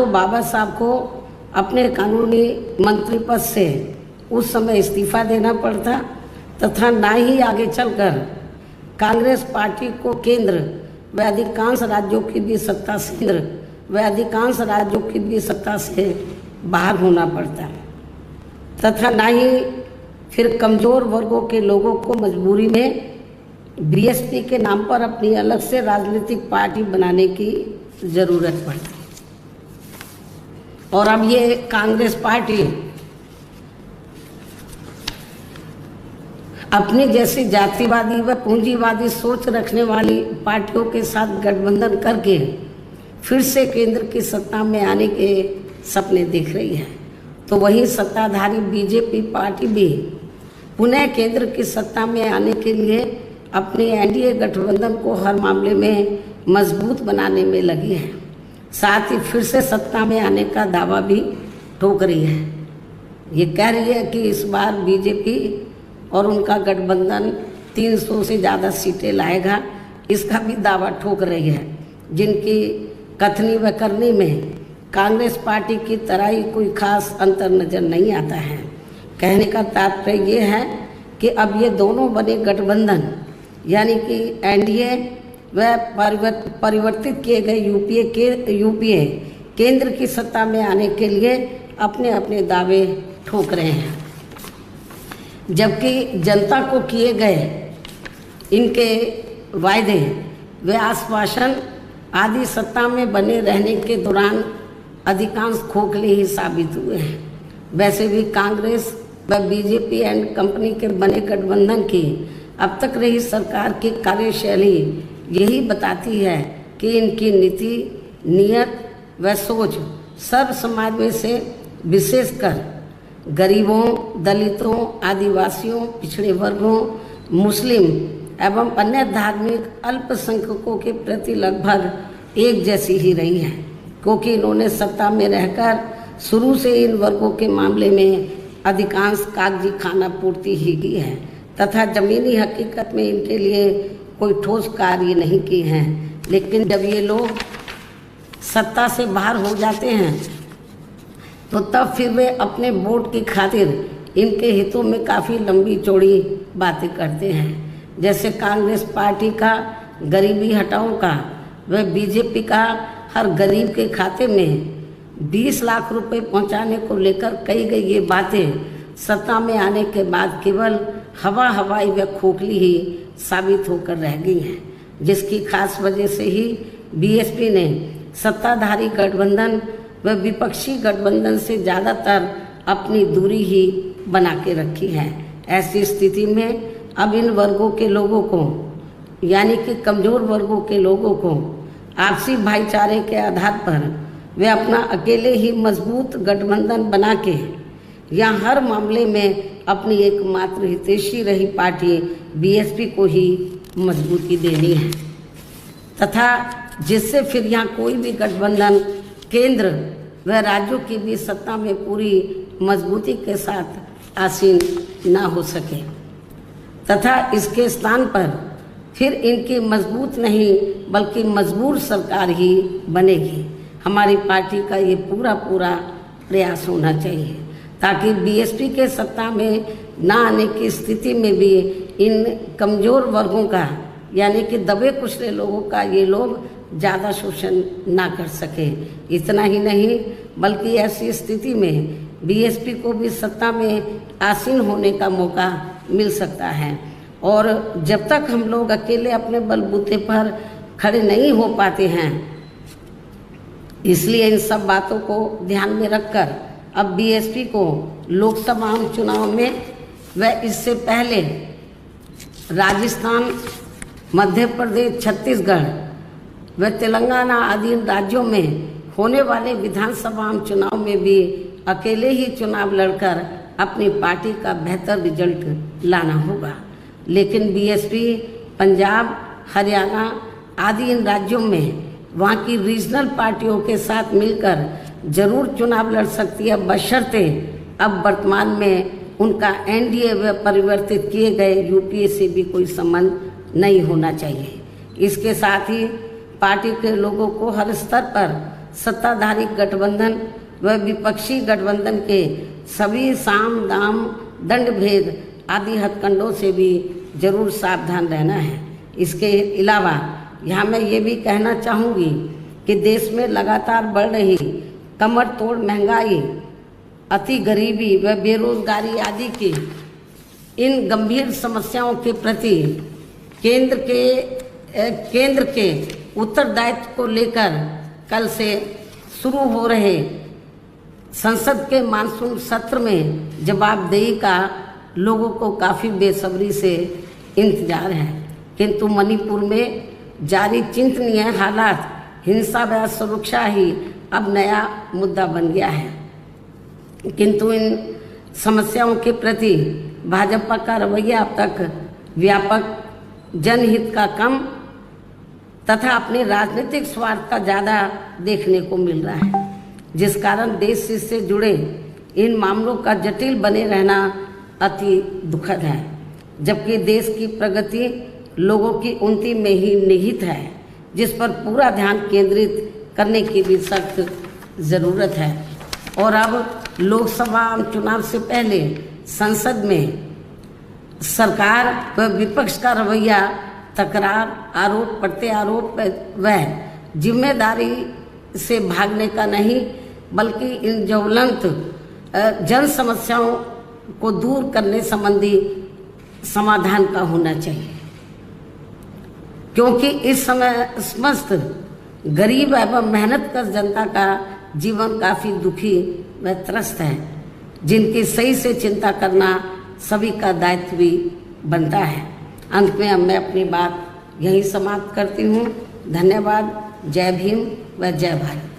तो बाबा साहब को अपने कानूनी मंत्री पद से उस समय इस्तीफा देना पड़ता तथा ना ही आगे चलकर कांग्रेस पार्टी को केंद्र व अधिकांश राज्यों की भी सत्ता से बाहर होना पड़ता तथा ना ही फिर कमज़ोर वर्गों के लोगों को मजबूरी में बीएसपी के नाम पर अपनी अलग से राजनीतिक पार्टी बनाने की ज़रूरत पड़ती। और अब ये कांग्रेस पार्टी अपनी जैसी जातिवादी व पूंजीवादी सोच रखने वाली पार्टियों के साथ गठबंधन करके फिर से केंद्र की सत्ता में आने के सपने देख रही है। तो वही सत्ताधारी बीजेपी पार्टी भी पुनः केंद्र की सत्ता में आने के लिए अपने एनडीए गठबंधन को हर मामले में मजबूत बनाने में लगी है। साथ ही फिर से सत्ता में आने का दावा भी ठोक रही है। ये कह रही है कि इस बार बीजेपी और उनका गठबंधन 300 से ज़्यादा सीटें लाएगा, इसका भी दावा ठोक रही है। जिनकी कथनी व करनी में कांग्रेस पार्टी की तरह ही कोई खास अंतर नज़र नहीं आता है। कहने का तात्पर्य ये है कि अब ये दोनों बने गठबंधन यानी कि एनडीए व परिवर्तित किए गए यूपीए केंद्र की सत्ता में आने के लिए अपने अपने दावे ठोक रहे हैं, जबकि जनता को किए गए इनके वायदे व आश्वासन आदि सत्ता में बने रहने के दौरान अधिकांश खोखले ही साबित हुए हैं। वैसे भी कांग्रेस व बीजेपी एंड कंपनी के बने गठबंधन की अब तक रही सरकार की कार्यशैली यही बताती है कि इनकी नीति, नियत व सोच सर्व समाज में से विशेषकर गरीबों, दलितों, आदिवासियों, पिछड़े वर्गों, मुस्लिम एवं अन्य धार्मिक अल्पसंख्यकों के प्रति लगभग एक जैसी ही रही है, क्योंकि इन्होंने सत्ता में रहकर शुरू से इन वर्गों के मामले में अधिकांश कागजी खाना पूर्ति ही की है तथा जमीनी हकीकत में इनके लिए कोई ठोस कार्य नहीं किए हैं। लेकिन जब ये लोग सत्ता से बाहर हो जाते हैं तो तब फिर वे अपने वोट की खातिर इनके हितों में काफ़ी लंबी चौड़ी बातें करते हैं। जैसे कांग्रेस पार्टी का गरीबी हटाओ का व बीजेपी का हर गरीब के खाते में 20 लाख रुपए पहुंचाने को लेकर कही गई ये बातें सत्ता में आने के बाद केवल हवाई व खोखली ही साबित होकर रह गई हैं, जिसकी खास वजह से ही बीएसपी ने सत्ताधारी गठबंधन व विपक्षी गठबंधन से ज़्यादातर अपनी दूरी ही बना के रखी है। ऐसी स्थिति में अब इन वर्गों के लोगों को यानी कि कमज़ोर वर्गों के लोगों को आपसी भाईचारे के आधार पर वे अपना अकेले ही मजबूत गठबंधन बना के या हर मामले में अपनी एकमात्र हितैषी रही पार्टी बीएसपी को ही मजबूती देनी है तथा जिससे फिर यहाँ कोई भी गठबंधन केंद्र व राज्यों की भी सत्ता में पूरी मजबूती के साथ आसीन ना हो सके तथा इसके स्थान पर फिर इनकी मजबूत नहीं बल्कि मजबूर सरकार ही बनेगी। हमारी पार्टी का ये पूरा प्रयास होना चाहिए ताकि बीएसपी के सत्ता में ना आने की स्थिति में भी इन कमज़ोर वर्गों का यानी कि दबे कुचले लोगों का ये लोग ज़्यादा शोषण ना कर सके। इतना ही नहीं बल्कि ऐसी स्थिति में बीएसपी को भी सत्ता में आसीन होने का मौका मिल सकता है। और जब तक हम लोग अकेले अपने बलबूते पर खड़े नहीं हो पाते हैं, इसलिए इन सब बातों को ध्यान में रखकर अब बीएसपी को लोकसभा चुनाव में व इससे पहले राजस्थान, मध्य प्रदेश, छत्तीसगढ़ व तेलंगाना आदि राज्यों में होने वाले विधानसभा चुनाव में भी अकेले ही चुनाव लड़कर अपनी पार्टी का बेहतर रिजल्ट लाना होगा। लेकिन बीएसपी पंजाब, हरियाणा आदि इन राज्यों में वहाँ की रीजनल पार्टियों के साथ मिलकर जरूर चुनाव लड़ सकती है, बशर्ते अब वर्तमान में उनका एनडीए व परिवर्तित किए गए यूपीए से भी कोई संबंध नहीं होना चाहिए। इसके साथ ही पार्टी के लोगों को हर स्तर पर सत्ताधारी गठबंधन व विपक्षी गठबंधन के सभी साम दाम दंड भेद आदि हथकंडों से भी जरूर सावधान रहना है। इसके अलावा यहाँ मैं ये भी कहना चाहूँगी कि देश में लगातार बढ़ रही कमर तोड़ महंगाई, अति गरीबी व बेरोजगारी आदि की इन गंभीर समस्याओं के प्रति केंद्र के उत्तरदायित्व को लेकर कल से शुरू हो रहे संसद के मानसून सत्र में जवाबदेही का लोगों को काफ़ी बेसब्री से इंतजार है। किंतु मणिपुर में जारी चिंतनीय हालात, हिंसा व सुरक्षा ही अब नया मुद्दा बन गया है। किंतु इन समस्याओं के प्रति भाजपा का रवैया अब तक व्यापक जनहित का कम तथा अपने राजनीतिक स्वार्थ का ज़्यादा देखने को मिल रहा है, जिस कारण देश से जुड़े इन मामलों का जटिल बने रहना अति दुखद है। जबकि देश की प्रगति लोगों की उन्नति में ही निहित है, जिस पर पूरा ध्यान केंद्रित करने की भी सख्त ज़रूरत है। और अब लोकसभा चुनाव से पहले संसद में सरकार व विपक्ष का रवैया तकरार, आरोप प्रत्यारोप व जिम्मेदारी से भागने का नहीं, बल्कि इन ज्वलंत जन समस्याओं को दूर करने संबंधी समाधान का होना चाहिए। क्योंकि इस समय समस्त गरीब एवं मेहनतकश जनता का जीवन काफ़ी दुखी व त्रस्त है, जिनकी सही से चिंता करना सभी का दायित्व भी बनता है। अंत में अब मैं अपनी बात यहीं समाप्त करती हूँ। धन्यवाद। जय भीम व जय भारत।